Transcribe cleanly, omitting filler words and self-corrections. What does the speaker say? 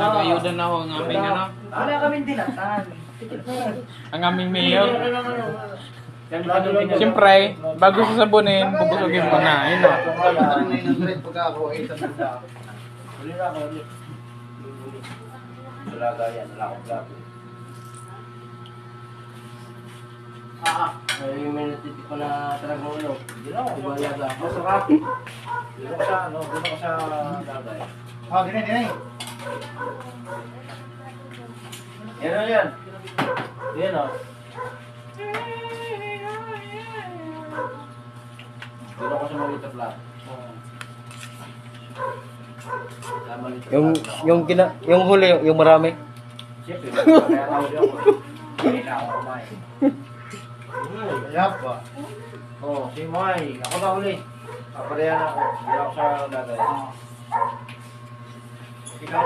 Nag-ayudan ako ang aming ano. Wala kaming dinatan. Ang aming mayor. Siyempre, bago sasabunin, bubusugin ko na. Yun na. Pagka ako ay sa banda. Huli na ako, huli. Wala gaya, wala akong plato. May minute ko na talagang ulo. Hindi na ako, ibayad ako. Masarap. Dito ko sa, ano, dito ko sa lagay. Dinay. Yan o yan. Yan o. Dito ko sa maliit na plato. Yung huli, yung marami. Siyempre, kaya tawag ako. Hindi na ako kumain. Kaya pa. Oo, si May. Ako na uli. Paparehan ako. Hindi ako sa lagay. Ikaw,